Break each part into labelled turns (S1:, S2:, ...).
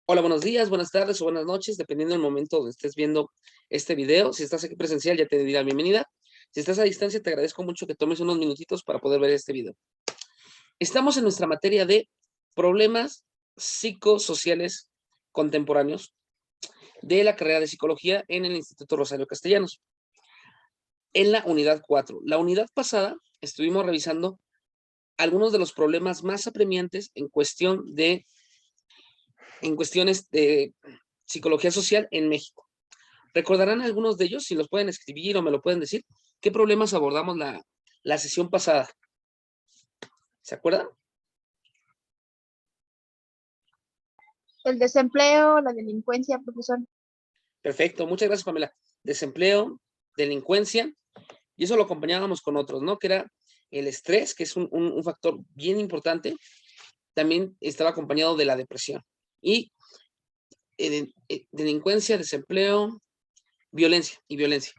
S1: Hola, buenos días, buenas tardes o buenas noches, dependiendo del momento donde estés viendo este video. Si estás aquí presencial, ya te doy la bienvenida. Si estás a distancia, te agradezco mucho que tomes unos minutitos para poder ver este video. Estamos en nuestra materia de problemas psicosociales contemporáneos de la carrera de psicología en el Instituto Rosario Castellanos, en la unidad 4. La unidad pasada estuvimos revisando algunos de los problemas más apremiantes en cuestiones de psicología social en México. ¿Recordarán algunos de ellos? Si los pueden escribir o me lo pueden decir. ¿Qué problemas abordamos la sesión pasada? ¿Se acuerdan?
S2: El desempleo, la delincuencia, profesor.
S1: Perfecto, muchas gracias, Pamela. Desempleo, delincuencia, y eso lo acompañábamos con otros, ¿no? Que era el estrés, que es un factor bien importante. También estaba acompañado de la depresión. Y delincuencia, desempleo, violencia y violencia.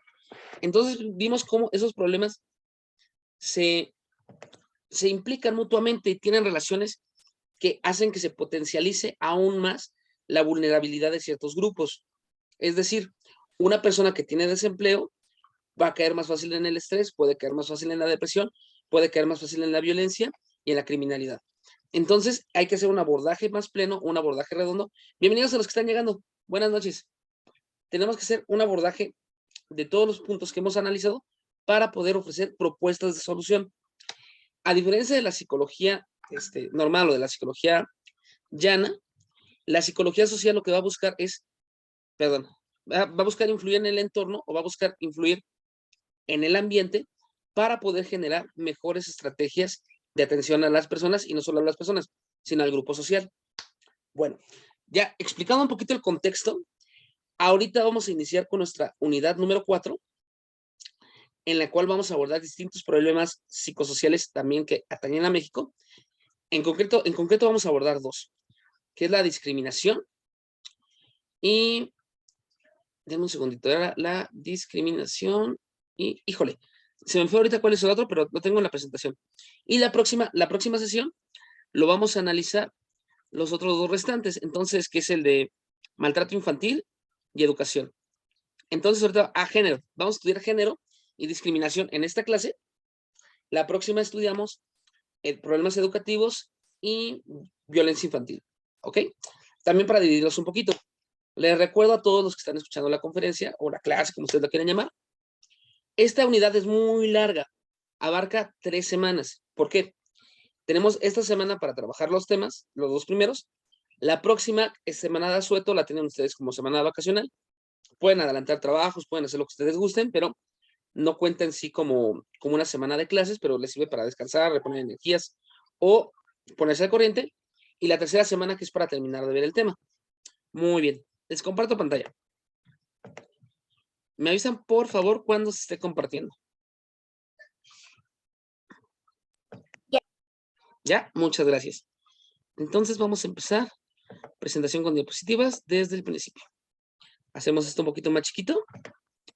S1: Entonces vimos cómo esos problemas se implican mutuamente y tienen relaciones que hacen que se potencialice aún más la vulnerabilidad de ciertos grupos. Es decir, una persona que tiene desempleo va a caer más fácil en el estrés, puede caer más fácil en la depresión, puede caer más fácil en la violencia y en la criminalidad. Entonces hay que hacer un abordaje más pleno, un abordaje redondo. Bienvenidos a los que están llegando. Buenas noches. Tenemos que hacer un abordaje de todos los puntos que hemos analizado para poder ofrecer propuestas de solución. A diferencia de la psicología normal o de la psicología llana, la psicología social lo que va a buscar es, va a buscar influir en el entorno o va a buscar influir en el ambiente para poder generar mejores estrategias de atención a las personas y no solo a las personas, sino al grupo social. Bueno, ya explicando un poquito el contexto, ahorita vamos a iniciar con nuestra unidad número 4, en la cual vamos a abordar distintos problemas psicosociales también que atañen a México. En concreto vamos a abordar dos, que es la discriminación y, denme un segundito, era la discriminación y, híjole, se me fue ahorita cuál es el otro, pero lo tengo en la presentación. Y la próxima sesión lo vamos a analizar los otros dos restantes, entonces, que es el de maltrato infantil y educación. Entonces, ahorita a género, vamos a estudiar género y discriminación en esta clase. La próxima estudiamos problemas educativos y violencia infantil, ¿ok? También para dividirlos un poquito. Les recuerdo a todos los que están escuchando la conferencia o la clase, como ustedes la quieran llamar, esta unidad es muy larga, abarca 3 semanas. ¿Por qué? Tenemos esta semana para trabajar los temas, los dos primeros. La próxima semana de asueto la tienen ustedes como semana vacacional. Pueden adelantar trabajos, pueden hacer lo que ustedes gusten, pero no cuenta en sí como una semana de clases, pero les sirve para descansar, reponer energías o ponerse al corriente. Y la tercera semana que es para terminar de ver el tema. Muy bien, les comparto pantalla. Me avisan, por favor, cuando se esté compartiendo. ¿Ya? Muchas gracias. Entonces vamos a empezar. Presentación con diapositivas desde el principio. Hacemos esto un poquito más chiquito.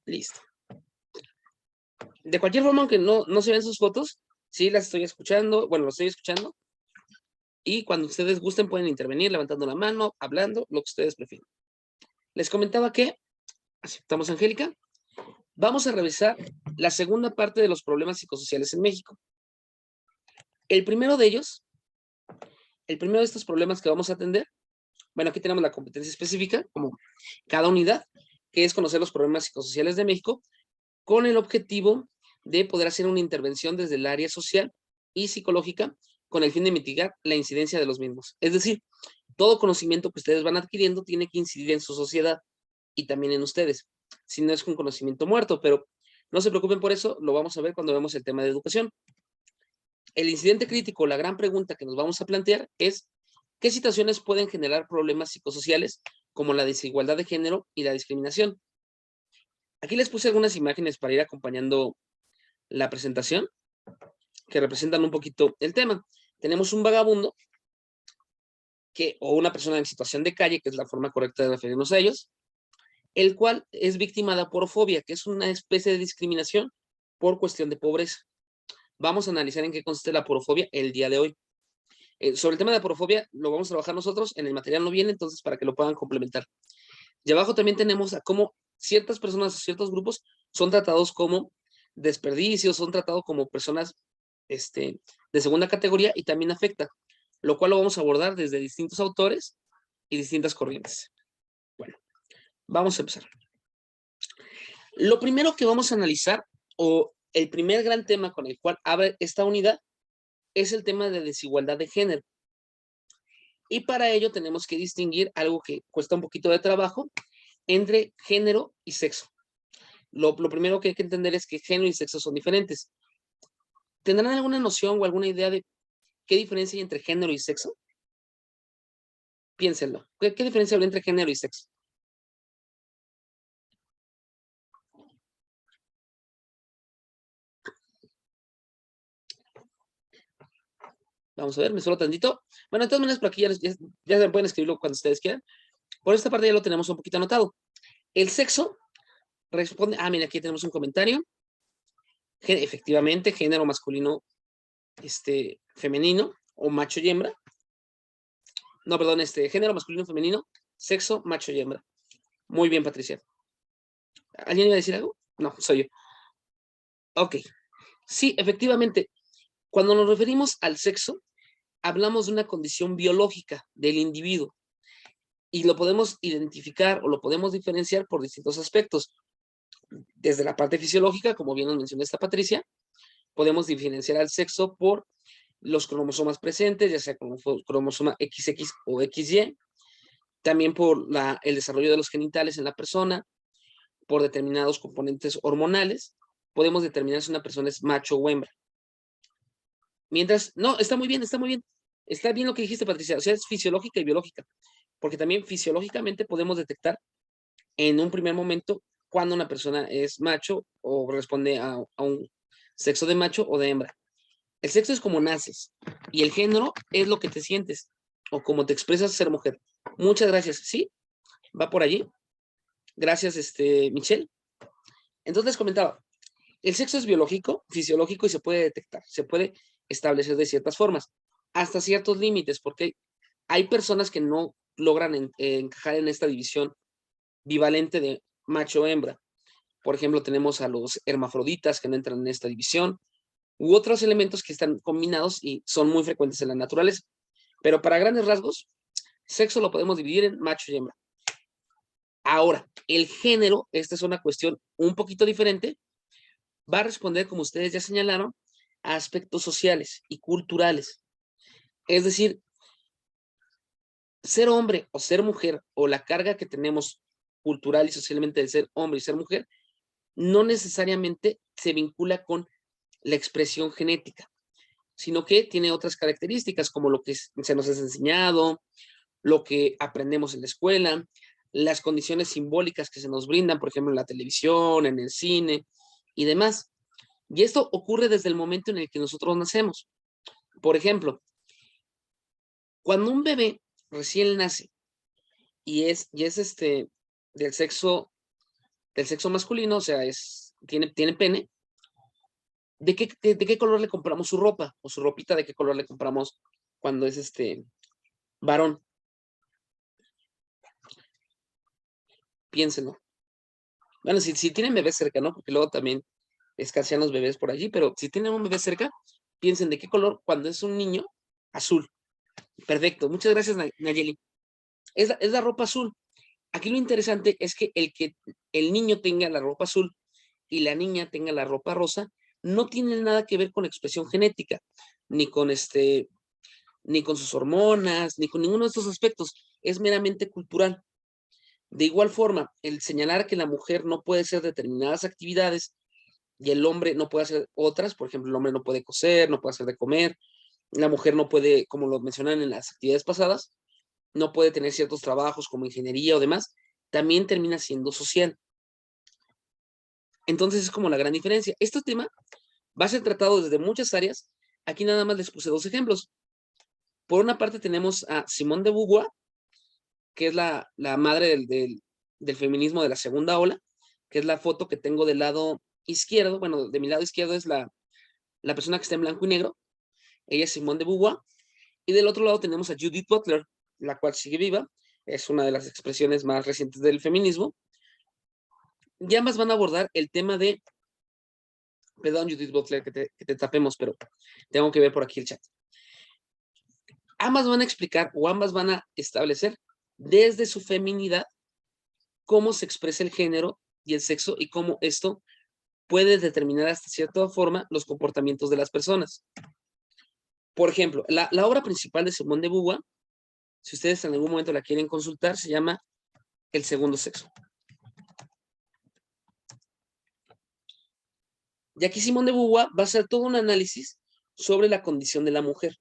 S1: Listo. De cualquier forma, aunque no se ven sus fotos, sí las estoy escuchando. Bueno, lo estoy escuchando. Y cuando ustedes gusten pueden intervenir levantando la mano, hablando, lo que ustedes prefieran. Les comentaba que, aceptamos Angélica, vamos a revisar la segunda parte de los problemas psicosociales en México. El primero de estos problemas que vamos a atender, bueno, aquí tenemos la competencia específica, como cada unidad, que es conocer los problemas psicosociales de México, con el objetivo de poder hacer una intervención desde el área social y psicológica con el fin de mitigar la incidencia de los mismos. Es decir, todo conocimiento que ustedes van adquiriendo tiene que incidir en su sociedad y también en ustedes. Si no es un conocimiento muerto, pero no se preocupen por eso, lo vamos a ver cuando vemos el tema de educación. El incidente crítico, la gran pregunta que nos vamos a plantear es ¿qué situaciones pueden generar problemas psicosociales como la desigualdad de género y la discriminación? Aquí les puse algunas imágenes para ir acompañando la presentación que representan un poquito el tema. Tenemos un vagabundo o una persona en situación de calle, que es la forma correcta de referirnos a ellos, el cual es víctima de aporofobia, que es una especie de discriminación por cuestión de pobreza. Vamos a analizar en qué consiste la aporofobia el día de hoy. Sobre el tema de aporofobia, lo vamos a trabajar nosotros, en el material no viene, entonces para que lo puedan complementar. Y abajo también tenemos a cómo ciertas personas, ciertos grupos, son tratados como desperdicios, son tratados como personas de segunda categoría y también afecta, lo cual lo vamos a abordar desde distintos autores y distintas corrientes. Bueno, vamos a empezar. Lo primero que vamos a analizar, o el primer gran tema con el cual abre esta unidad, es el tema de desigualdad de género. Y para ello tenemos que distinguir algo que cuesta un poquito de trabajo entre género y sexo. Lo primero que hay que entender es que género y sexo son diferentes. ¿Tendrán alguna noción o alguna idea de qué diferencia hay entre género y sexo? Piénsenlo. ¿Qué diferencia hay entre género y sexo? Vamos a ver, me suelo tantito. Bueno, de todas maneras, por aquí ya se pueden escribirlo cuando ustedes quieran. Por esta parte ya lo tenemos un poquito anotado. El sexo responde, mira, aquí tenemos un comentario. Efectivamente, género masculino, femenino, o macho y hembra. No, perdón, género masculino, femenino, sexo, macho y hembra. Muy bien, Patricia. ¿Alguien iba a decir algo? No, soy yo. Ok. Sí, efectivamente, cuando nos referimos al sexo, hablamos de una condición biológica del individuo y lo podemos identificar o lo podemos diferenciar por distintos aspectos. Desde la parte fisiológica, como bien nos mencionó esta Patricia, podemos diferenciar al sexo por los cromosomas presentes, ya sea cromosoma XX o XY, también por el desarrollo de los genitales en la persona, por determinados componentes hormonales, podemos determinar si una persona es macho o hembra. Mientras, no, está muy bien, está muy bien. Está bien lo que dijiste, Patricia, o sea, es fisiológica y biológica, porque también fisiológicamente podemos detectar en un primer momento cuando una persona es macho o responde a un sexo de macho o de hembra. El sexo es como naces y el género es lo que te sientes o como te expresas ser mujer. Muchas gracias. ¿Sí? ¿Va por allí? Gracias, Michelle. Entonces les comentaba, el sexo es biológico, fisiológico y se puede detectar, se puede establecer de ciertas formas, hasta ciertos límites, porque hay personas que no logran encajar en esta división bivalente de macho-hembra. Por ejemplo, tenemos a los hermafroditas que no entran en esta división, u otros elementos que están combinados y son muy frecuentes en la naturaleza. Pero para grandes rasgos, sexo lo podemos dividir en macho y hembra. Ahora, el género, esta es una cuestión un poquito diferente, va a responder, como ustedes ya señalaron, a aspectos sociales y culturales. Es decir, ser hombre o ser mujer, o la carga que tenemos cultural y socialmente de ser hombre y ser mujer, no necesariamente se vincula con la expresión genética, sino que tiene otras características, como lo que se nos ha enseñado, lo que aprendemos en la escuela, las condiciones simbólicas que se nos brindan, por ejemplo, en la televisión, en el cine y demás. Y esto ocurre desde el momento en el que nosotros nacemos. Por ejemplo, cuando un bebé recién nace y es del sexo masculino, o sea, tiene pene, ¿de qué color le compramos su ropa? O su ropita, ¿de qué color le compramos cuando es varón? Piénsenlo. Bueno, si tienen bebés cerca, ¿no? Porque luego también escasean los bebés por allí, pero si tienen un bebé cerca, piensen de qué color cuando es un niño, azul. Perfecto, muchas gracias, Nayeli. Es la ropa azul. Aquí lo interesante es que el niño tenga la ropa azul y la niña tenga la ropa rosa, no tiene nada que ver con expresión genética, ni con ni con sus hormonas, ni con ninguno de estos aspectos. Es meramente cultural. De igual forma, el señalar que la mujer no puede hacer determinadas actividades y el hombre no puede hacer otras, por ejemplo, el hombre no puede coser, no puede hacer de comer, la mujer no puede, como lo mencionan en las actividades pasadas, no puede tener ciertos trabajos como ingeniería o demás, también termina siendo social. Entonces es como la gran diferencia. Este tema va a ser tratado desde muchas áreas. Aquí nada más les puse dos ejemplos. Por una parte tenemos a Simone de Beauvoir, que es la madre del feminismo de la segunda ola, que es la foto que tengo del lado izquierdo. Bueno, de mi lado izquierdo es la persona que está en blanco y negro. Ella es Simone de Beauvoir. Y del otro lado tenemos a Judith Butler, la cual sigue viva, es una de las expresiones más recientes del feminismo, y ambas van a abordar el tema de, perdón Judith Butler que te tapemos, pero tengo que ver por aquí el chat. Ambas van a explicar o ambas van a establecer desde su feminidad cómo se expresa el género y el sexo y cómo esto puede determinar hasta cierta forma los comportamientos de las personas. Por ejemplo, la obra principal de Simone de Beauvoir, si ustedes en algún momento la quieren consultar, se llama El segundo sexo. Y aquí Simone de Beauvoir va a hacer todo un análisis sobre la condición de la mujer.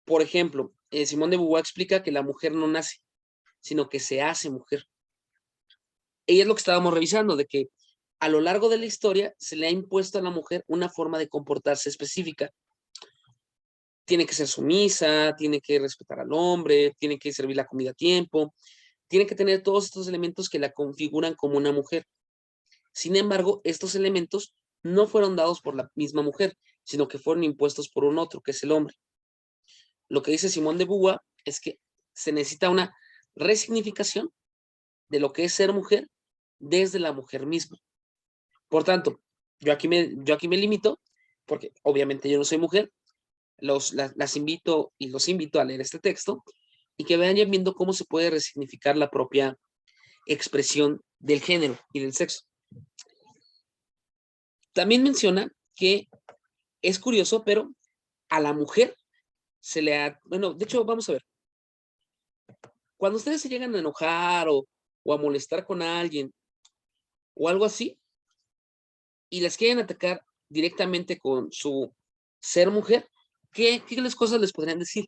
S1: Por ejemplo, Simone de Beauvoir explica que la mujer no nace, sino que se hace mujer. Y es lo que estábamos revisando, de que a lo largo de la historia se le ha impuesto a la mujer una forma de comportarse específica. Tiene que ser sumisa, tiene que respetar al hombre, tiene que servir la comida a tiempo, tiene que tener todos estos elementos que la configuran como una mujer. Sin embargo, estos elementos no fueron dados por la misma mujer, sino que fueron impuestos por un otro, que es el hombre. Lo que dice Simone de Beauvoir es que se necesita una resignificación de lo que es ser mujer desde la mujer misma. Por tanto, yo aquí me limito, porque obviamente yo no soy mujer, las invito y los invito a leer este texto y que vayan viendo cómo se puede resignificar la propia expresión del género y del sexo. También menciona que es curioso, pero a la mujer se le ha... Bueno, de hecho, vamos a ver. Cuando ustedes se llegan a enojar o a molestar con alguien o algo así, y les quieren atacar directamente con su ser mujer, ¿qué cosas les podrían decir?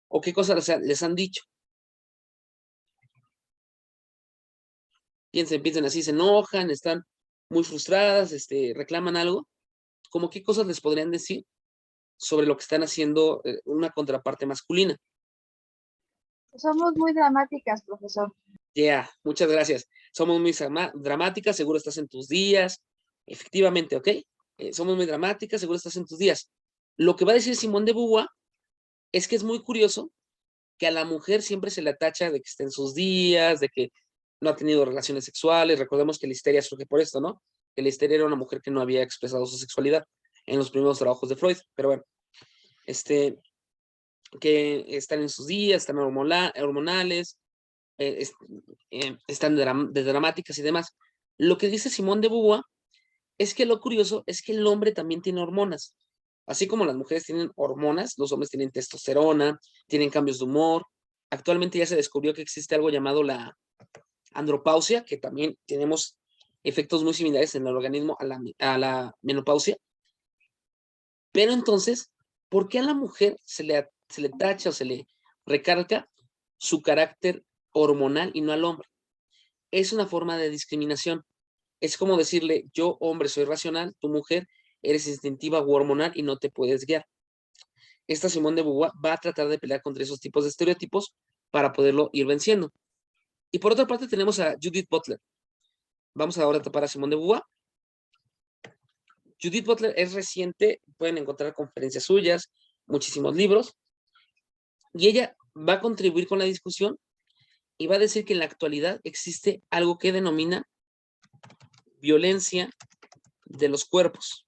S1: ¿O qué cosas les han dicho? Piensen así, se enojan, están muy frustradas, reclaman algo. ¿Cómo qué cosas les podrían decir sobre lo que están haciendo una contraparte masculina?
S2: Somos muy dramáticas, profesor.
S1: Muchas gracias. Somos muy dramáticas, seguro estás en tus días. Efectivamente, ¿ok? Somos muy dramáticas, seguro estás en tus días. Lo que va a decir Simone de Beauvoir es que es muy curioso que a la mujer siempre se le atacha de que está en sus días, de que no ha tenido relaciones sexuales. Recordemos que la histeria surge por esto, ¿no? Que la histeria era una mujer que no había expresado su sexualidad en los primeros trabajos de Freud. Pero bueno, que están en sus días, están hormonales, están de dramáticas y demás. Lo que dice Simone de Beauvoir es que lo curioso es que el hombre también tiene hormonas. Así como las mujeres tienen hormonas, los hombres tienen testosterona, tienen cambios de humor. Actualmente ya se descubrió que existe algo llamado la andropausia, que también tenemos efectos muy similares en el organismo a la menopausia. Pero entonces, ¿por qué a la mujer se le tacha o se le recarga su carácter hormonal y no al hombre? Es una forma de discriminación. Es como decirle, yo hombre soy racional, tu mujer eres instintiva o hormonal y no te puedes guiar. Esta Simone de Beauvoir va a tratar de pelear contra esos tipos de estereotipos para poderlo ir venciendo. Y por otra parte tenemos a Judith Butler. Vamos ahora a tapar a Simone de Beauvoir. Judith Butler es reciente, pueden encontrar conferencias suyas, muchísimos libros, y ella va a contribuir con la discusión y va a decir que en la actualidad existe algo que denomina violencia de los cuerpos.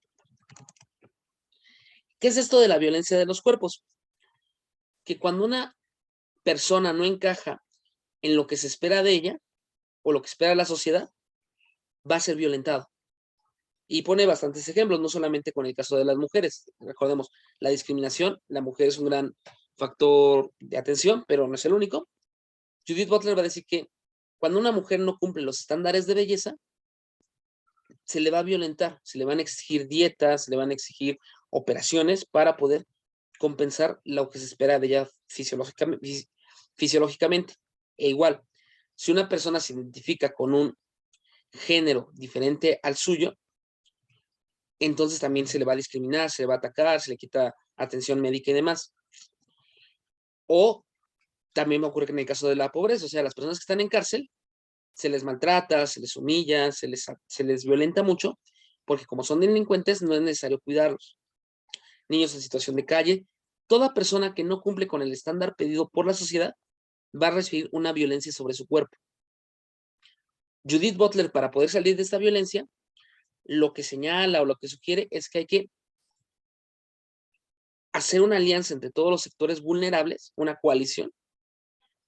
S1: ¿Qué es esto de la violencia de los cuerpos? Que cuando una persona no encaja en lo que se espera de ella o lo que espera la sociedad, va a ser violentado. Y pone bastantes ejemplos, no solamente con el caso de las mujeres. Recordemos, la discriminación, la mujer es un gran factor de atención, pero no es el único. Judith Butler va a decir que cuando una mujer no cumple los estándares de belleza, se le va a violentar, se le van a exigir dietas, se le van a exigir operaciones para poder compensar lo que se espera de ella fisiológicamente. E igual, si una persona se identifica con un género diferente al suyo, entonces también se le va a discriminar, se le va a atacar, se le quita atención médica y demás. O también me ocurre que en el caso de la pobreza, o sea, las personas que están en cárcel, se les maltrata, se les humilla, se les violenta mucho, porque como son delincuentes no es necesario cuidarlos. Niños en situación de calle toda persona que no cumple con el estándar pedido por la sociedad va a recibir una violencia sobre su cuerpo. Judith Butler, para poder salir de esta violencia, lo que señala o lo que sugiere es que hay que hacer una alianza entre todos los sectores vulnerables, una coalición,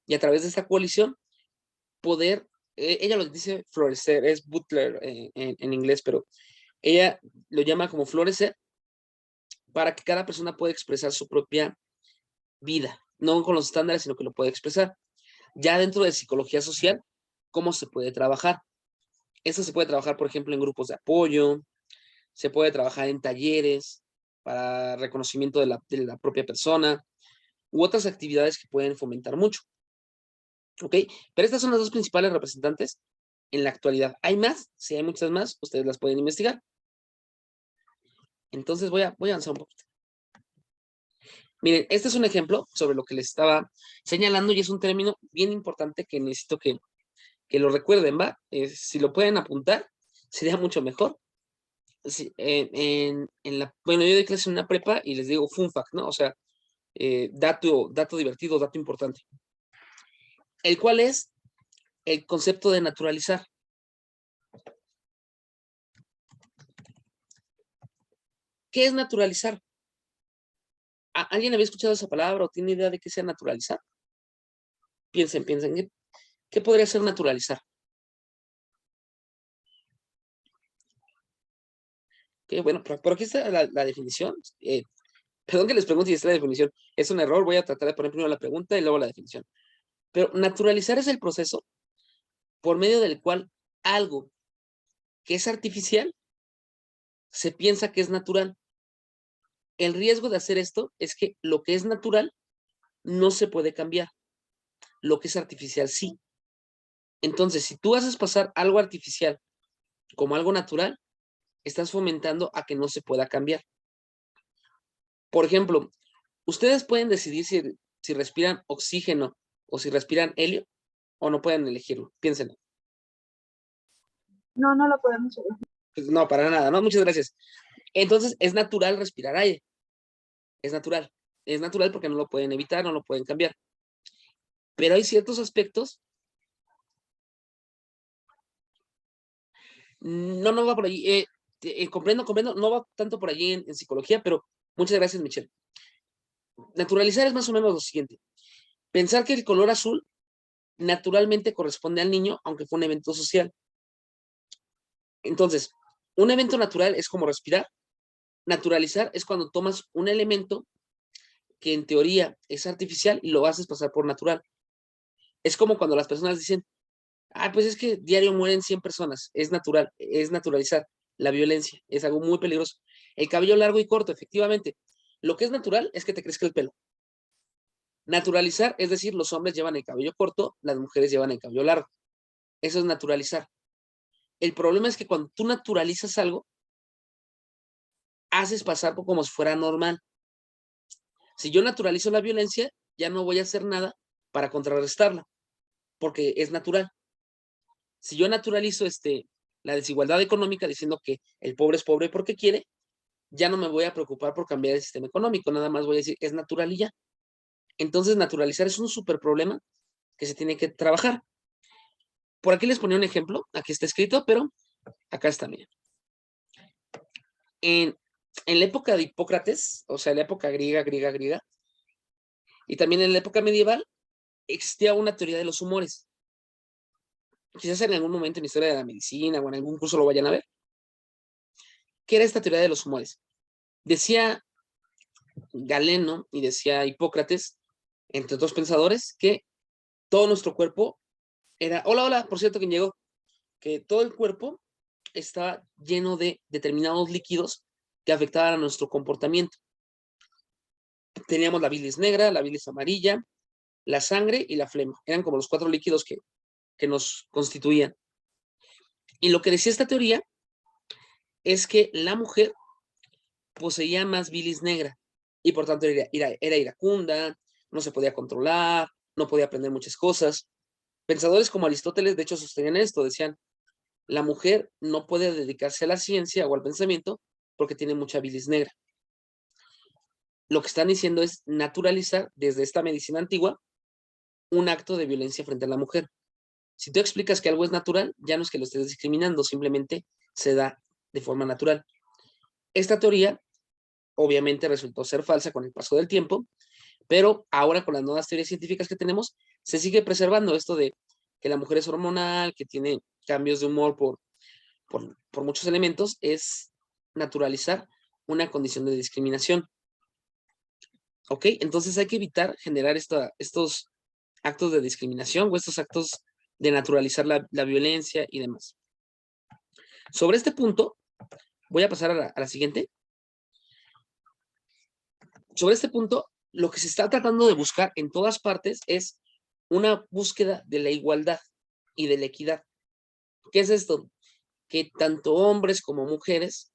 S1: y a través de esta coalición poder, ella lo dice florecer, es Butler en inglés, pero ella lo llama como florecer, para que cada persona pueda expresar su propia vida, no con los estándares, sino que lo puede expresar. Ya dentro de psicología social, ¿cómo se puede trabajar? Esto se puede trabajar, por ejemplo, en grupos de apoyo, se puede trabajar en talleres para reconocimiento de la propia persona, u otras actividades que pueden fomentar mucho. ¿Ok? Pero estas son las dos principales representantes en la actualidad. ¿Hay más? Si hay muchas más, ustedes las pueden investigar. Entonces voy a avanzar un poquito. Miren, este es un ejemplo sobre lo que les estaba señalando y es un término bien importante que necesito que lo recuerden, ¿va? Si lo pueden apuntar, sería mucho mejor. Sí, bueno, yo doy clase en una prepa y les digo fun fact, ¿no? O sea, dato divertido, dato importante. El cual es el concepto de naturalizar. ¿Qué es naturalizar? ¿Alguien había escuchado esa palabra o tiene idea de qué sea naturalizar? Piensen, ¿qué podría ser naturalizar? Que bueno, por aquí está la definición. Perdón que les pregunte si está la definición. Es un error, voy a tratar de poner primero la pregunta y luego la definición. Pero naturalizar es el proceso por medio del cual algo que es artificial se piensa que es natural. El riesgo de hacer esto es que lo que es natural no se puede cambiar. Lo que es artificial sí. Entonces, si tú haces pasar algo artificial como algo natural, estás fomentando a que no se pueda cambiar. Por ejemplo, ustedes pueden decidir si respiran oxígeno o si respiran helio o no pueden elegirlo. Piénsenlo.
S2: No, no lo podemos elegir.
S1: Pues no, para nada, ¿no? Muchas gracias. Entonces, es natural respirar aire. Es natural. Es natural porque no lo pueden evitar, no lo pueden cambiar. Pero hay ciertos aspectos. No va por allí. Comprendo, no va tanto por allí en psicología, pero muchas gracias, Michelle. Naturalizar es más o menos lo siguiente. Pensar que el color azul naturalmente corresponde al niño, aunque fue un evento social. Entonces, un evento natural es como respirar. Naturalizar es cuando tomas un elemento que en teoría es artificial y lo haces pasar por natural. Es como cuando las personas dicen, pues es que diario mueren 100 personas. Es natural, es naturalizar la violencia. Es algo muy peligroso. El cabello largo y corto, efectivamente. Lo que es natural es que te crezca el pelo. Naturalizar, es decir, los hombres llevan el cabello corto, las mujeres llevan el cabello largo. Eso es naturalizar. El problema es que cuando tú naturalizas algo, haces pasar como si fuera normal. Si yo naturalizo la violencia, ya no voy a hacer nada para contrarrestarla, porque es natural. Si yo naturalizo la desigualdad económica diciendo que el pobre es pobre porque quiere, ya no me voy a preocupar por cambiar el sistema económico, nada más voy a decir, es natural y ya. Entonces, naturalizar es un súper problema que se tiene que trabajar. Por aquí les ponía un ejemplo, aquí está escrito, pero acá está, miren. En la época de Hipócrates, o sea, la época griega, y también en la época medieval, existía una teoría de los humores. Quizás en algún momento en la historia de la medicina o en algún curso lo vayan a ver. ¿Qué era esta teoría de los humores? Decía Galeno y decía Hipócrates, entre otros pensadores, que todo nuestro cuerpo era... Hola, por cierto, ¿quién llegó? Que todo el cuerpo estaba lleno de determinados líquidos que afectaban a nuestro comportamiento. Teníamos la bilis negra, la bilis amarilla, la sangre y la flema. Eran como los 4 líquidos que nos constituían. Y lo que decía esta teoría es que la mujer poseía más bilis negra y por tanto era iracunda, no se podía controlar, no podía aprender muchas cosas. Pensadores como Aristóteles, de hecho, sostenían esto, decían, la mujer no puede dedicarse a la ciencia o al pensamiento porque tiene mucha bilis negra. lo que están diciendo es naturalizar desde esta medicina antigua un acto de violencia frente a la mujer. Si tú explicas que algo es natural, ya no es que lo estés discriminando, simplemente se da de forma natural. Esta teoría obviamente resultó ser falsa con el paso del tiempo, pero ahora con las nuevas teorías científicas que tenemos, se sigue preservando esto de que la mujer es hormonal, que tiene cambios de humor por muchos elementos, es naturalizar una condición de discriminación. ¿Ok? Entonces hay que evitar generar estos actos de discriminación o estos actos de naturalizar la violencia y demás. Sobre este punto, voy a pasar a la siguiente. Sobre este punto, lo que se está tratando de buscar en todas partes es una búsqueda de la igualdad y de la equidad. ¿Qué es esto? Que tanto hombres como mujeres,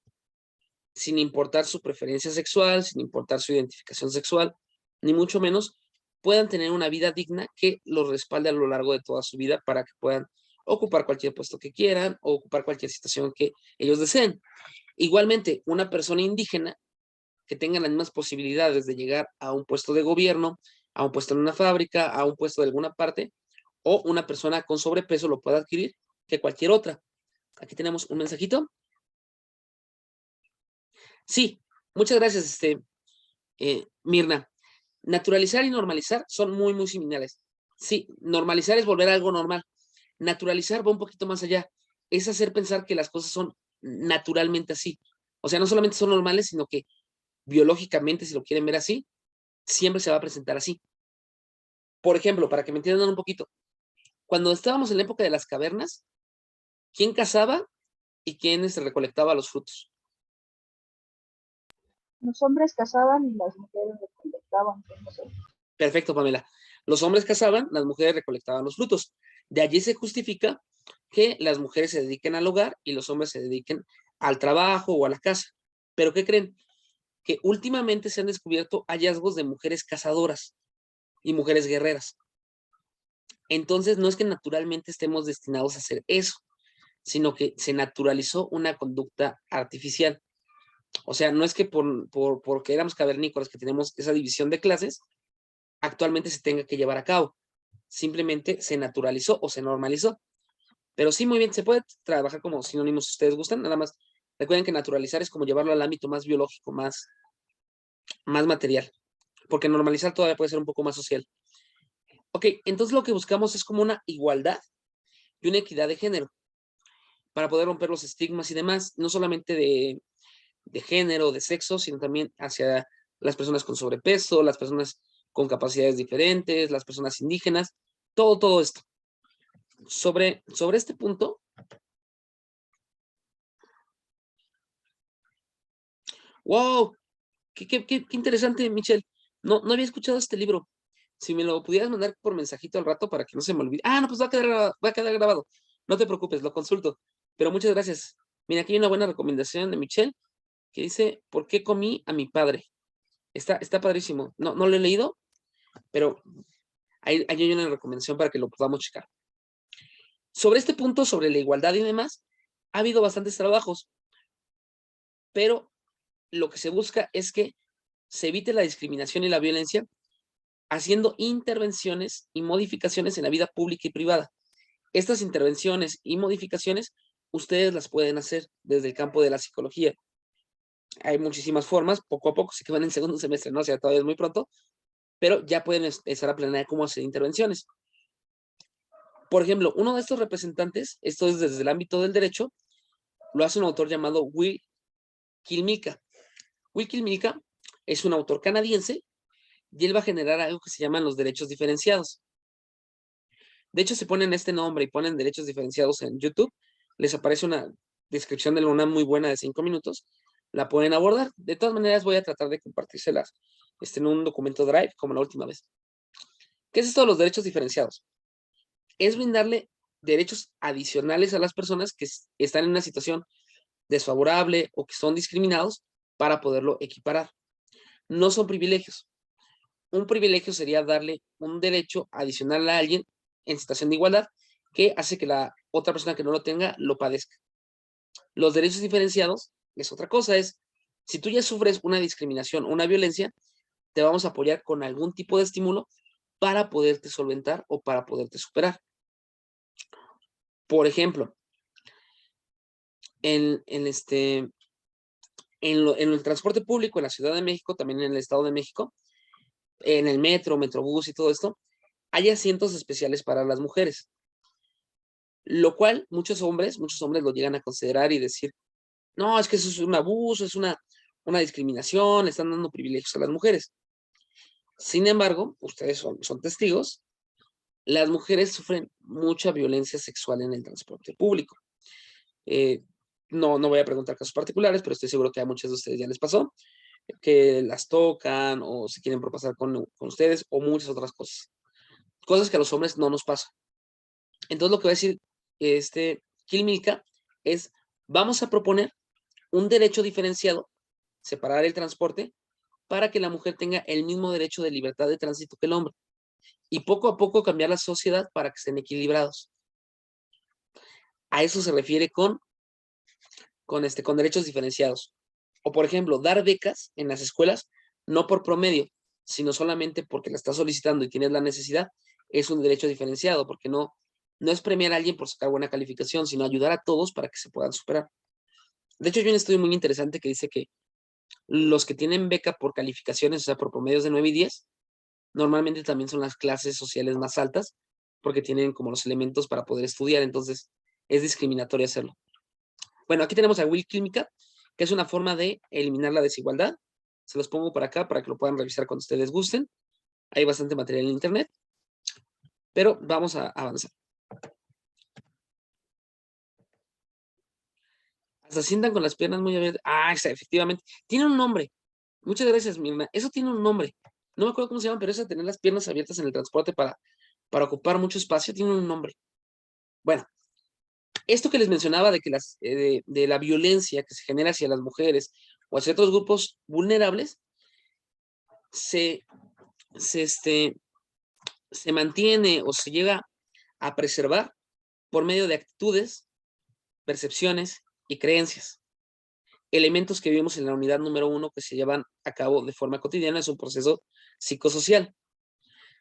S1: sin importar su preferencia sexual, sin importar su identificación sexual, ni mucho menos, puedan tener una vida digna que los respalde a lo largo de toda su vida para que puedan ocupar cualquier puesto que quieran o ocupar cualquier situación que ellos deseen. Igualmente, una persona indígena que tenga las mismas posibilidades de llegar a un puesto de gobierno, a un puesto en una fábrica, a un puesto de alguna parte, o una persona con sobrepeso lo pueda adquirir que cualquier otra. Aquí tenemos un mensajito. Sí, muchas gracias, Mirna. Naturalizar y normalizar son muy, muy similares. Sí, normalizar es volver a algo normal. Naturalizar va un poquito más allá. Es hacer pensar que las cosas son naturalmente así. O sea, no solamente son normales, sino que biológicamente, si lo quieren ver así, siempre se va a presentar así. Por ejemplo, para que me entiendan un poquito, cuando estábamos en la época de las cavernas, ¿quién cazaba y quién recolectaba los frutos?
S2: Los hombres cazaban y las mujeres recolectaban.
S1: Perfecto, Pamela. Los hombres cazaban, las mujeres recolectaban los frutos. De allí se justifica que las mujeres se dediquen al hogar y los hombres se dediquen al trabajo o a la casa. Pero ¿qué creen? Que últimamente se han descubierto hallazgos de mujeres cazadoras y mujeres guerreras. Entonces, no es que naturalmente estemos destinados a hacer eso, sino que se naturalizó una conducta artificial. O sea, no es que porque éramos cavernícolas que tenemos esa división de clases, actualmente se tenga que llevar a cabo. Simplemente se naturalizó o se normalizó. Pero sí, muy bien, se puede trabajar como sinónimos si ustedes gustan, nada más recuerden que naturalizar es como llevarlo al ámbito más biológico, más material, porque normalizar todavía puede ser un poco más social. Ok, entonces lo que buscamos es como una igualdad y una equidad de género para poder romper los estigmas y demás, no solamente de género, de sexo, sino también hacia las personas con sobrepeso, las personas con capacidades diferentes, las personas indígenas, todo esto. Sobre este punto, wow, qué interesante, Michelle. No había escuchado este libro. Si me lo pudieras mandar por mensajito al rato para que no se me olvide. Ah, no, pues va a quedar grabado. No te preocupes, lo consulto. Pero muchas gracias. Mira, aquí hay una buena recomendación de Michelle que dice, ¿por qué comí a mi padre? Está padrísimo. No lo he leído, pero ahí hay una recomendación para que lo podamos checar. Sobre este punto, sobre la igualdad y demás, ha habido bastantes trabajos, pero lo que se busca es que se evite la discriminación y la violencia haciendo intervenciones y modificaciones en la vida pública y privada. Estas intervenciones y modificaciones ustedes las pueden hacer desde el campo de la psicología. Hay muchísimas formas, poco a poco, sí que van en segundo semestre, ¿no? O sea, todavía es muy pronto, pero ya pueden empezar a planear cómo hacer intervenciones. Por ejemplo, uno de estos representantes, esto es desde el ámbito del derecho, lo hace un autor llamado Will Kilmica. Will Kilmica es un autor canadiense y él va a generar algo que se llaman los derechos diferenciados. De hecho, si ponen este nombre y ponen derechos diferenciados en YouTube, les aparece una descripción de una muy buena de 5 minutos. La pueden abordar. De todas maneras, voy a tratar de compartírselas en un documento Drive, como la última vez. ¿Qué es esto de los derechos diferenciados? Es brindarle derechos adicionales a las personas que están en una situación desfavorable o que son discriminados para poderlo equiparar. No son privilegios. Un privilegio sería darle un derecho adicional a alguien en situación de igualdad que hace que la otra persona que no lo tenga lo padezca. Los derechos diferenciados es otra cosa, es si tú ya sufres una discriminación, una violencia, te vamos a apoyar con algún tipo de estímulo para poderte solventar o para poderte superar. Por ejemplo, en el transporte público en la Ciudad de México, también en el Estado de México, en el metro, metrobús y todo esto, hay asientos especiales para las mujeres, lo cual muchos hombres lo llegan a considerar y decir, no, es que eso es un abuso, es una discriminación, le están dando privilegios a las mujeres. Sin embargo, ustedes son testigos, las mujeres sufren mucha violencia sexual en el transporte público. No voy a preguntar casos particulares, pero estoy seguro que a muchos de ustedes ya les pasó, que las tocan o se quieren propasar con ustedes o muchas otras cosas. Cosas que a los hombres no nos pasan. Entonces lo que va a decir Kill Milka es, vamos a proponer un derecho diferenciado, separar el transporte, para que la mujer tenga el mismo derecho de libertad de tránsito que el hombre. Y poco a poco cambiar la sociedad para que estén equilibrados. A eso se refiere con derechos diferenciados. O, por ejemplo, dar becas en las escuelas, no por promedio, sino solamente porque la estás solicitando y tienes la necesidad, es un derecho diferenciado, porque no es premiar a alguien por sacar buena calificación, sino ayudar a todos para que se puedan superar. De hecho, hay un estudio muy interesante que dice que los que tienen beca por calificaciones, o sea, por promedios de 9 y 10, normalmente también son las clases sociales más altas, porque tienen como los elementos para poder estudiar, entonces es discriminatorio hacerlo. Bueno, aquí tenemos a Will Química, que es una forma de eliminar la desigualdad. Se los pongo por acá para que lo puedan revisar cuando ustedes gusten. Hay bastante material en internet, pero vamos a avanzar. Hasta sientan con las piernas muy abiertas. Ah, efectivamente. Tiene un nombre. Muchas gracias, Mirna. Eso tiene un nombre. No me acuerdo cómo se llama, pero eso de tener las piernas abiertas en el transporte para ocupar mucho espacio tiene un nombre. Bueno, esto que les mencionaba de que de la violencia que se genera hacia las mujeres o hacia otros grupos vulnerables, se mantiene o se llega a preservar por medio de actitudes, percepciones y creencias. Elementos que vimos en la unidad número 1 que se llevan a cabo de forma cotidiana, es un proceso psicosocial.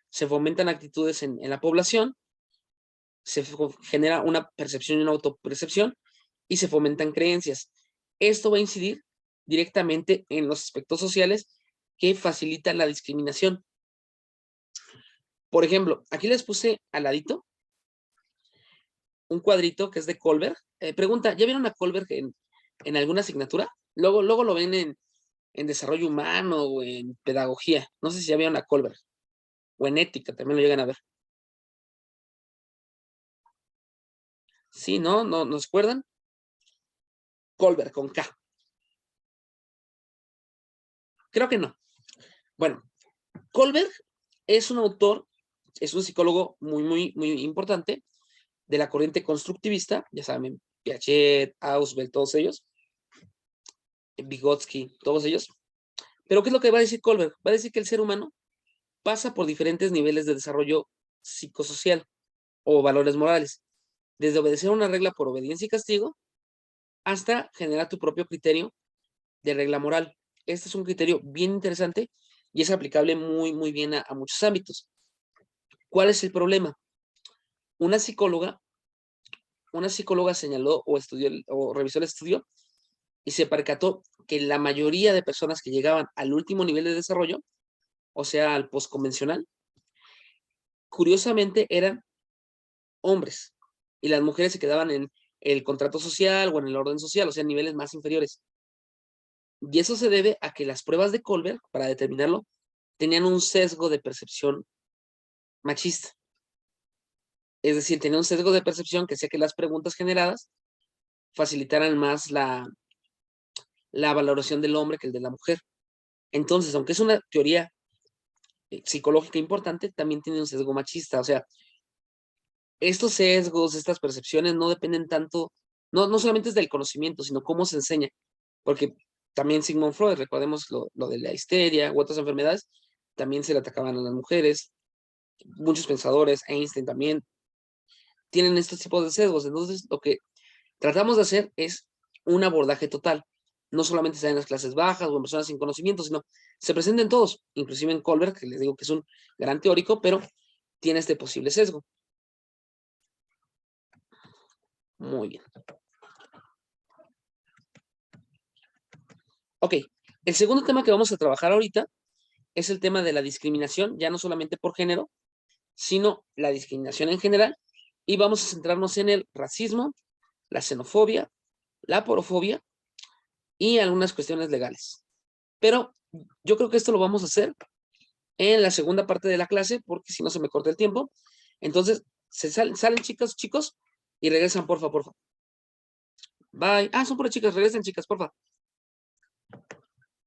S1: Se fomentan actitudes en la población, se genera una percepción y una autopercepción y se fomentan creencias. Esto va a incidir directamente en los aspectos sociales que facilitan la discriminación. Por ejemplo, aquí les puse al ladito un cuadrito que es de Kohlberg. Pregunta, ¿ya vieron a Kohlberg en alguna asignatura? Luego lo ven en desarrollo humano o en pedagogía. No sé si ya vieron a Kohlberg. O en ética, también lo llegan a ver. Sí, ¿no? ¿Nos acuerdan? Kohlberg, con K. Creo que no. Bueno, Kohlberg es un autor, es un psicólogo muy importante de la corriente constructivista, ya saben, Piaget, Ausubel, todos ellos, Vygotsky, todos ellos. Pero ¿qué es lo que va a decir Kohlberg? Va a decir que el ser humano pasa por diferentes niveles de desarrollo psicosocial o valores morales, desde obedecer una regla por obediencia y castigo hasta generar tu propio criterio de regla moral. Este es un criterio bien interesante y es aplicable muy bien a muchos ámbitos. ¿Cuál es el problema? Una psicóloga señaló o estudió o revisó el estudio y se percató que la mayoría de personas que llegaban al último nivel de desarrollo, o sea, al postconvencional, curiosamente eran hombres y las mujeres se quedaban en el contrato social o en el orden social, o sea, en niveles más inferiores. Y eso se debe a que las pruebas de Kohlberg, para determinarlo, tenían un sesgo de percepción machista. Es decir, tenía un sesgo de percepción que hacía que las preguntas generadas facilitaran más la valoración del hombre que el de la mujer. Entonces, aunque es una teoría psicológica importante, también tiene un sesgo machista. O sea, estos sesgos, estas percepciones no dependen tanto, no solamente es del conocimiento, sino cómo se enseña. Porque también Sigmund Freud, recordemos lo de la histeria u otras enfermedades, también se le atacaban a las mujeres. Muchos pensadores, Einstein también, tienen estos tipos de sesgos. Entonces, lo que tratamos de hacer es un abordaje total. no solamente se da en las clases bajas o en personas sin conocimiento, sino se presenta en todos, inclusive en Kohlberg, que les digo que es un gran teórico, pero tiene este posible sesgo. Muy bien. Ok, el segundo tema que vamos a trabajar ahorita es el tema de la discriminación, ya no solamente por género, sino la discriminación en general, y vamos a centrarnos en el racismo, la xenofobia, la aporofobia y algunas cuestiones legales. Pero yo creo que esto lo vamos a hacer en la segunda parte de la clase, porque si no se me corta el tiempo. Entonces, salen chicos, y regresan, porfa. Bye. Ah, son puras chicas, regresen chicas, porfa.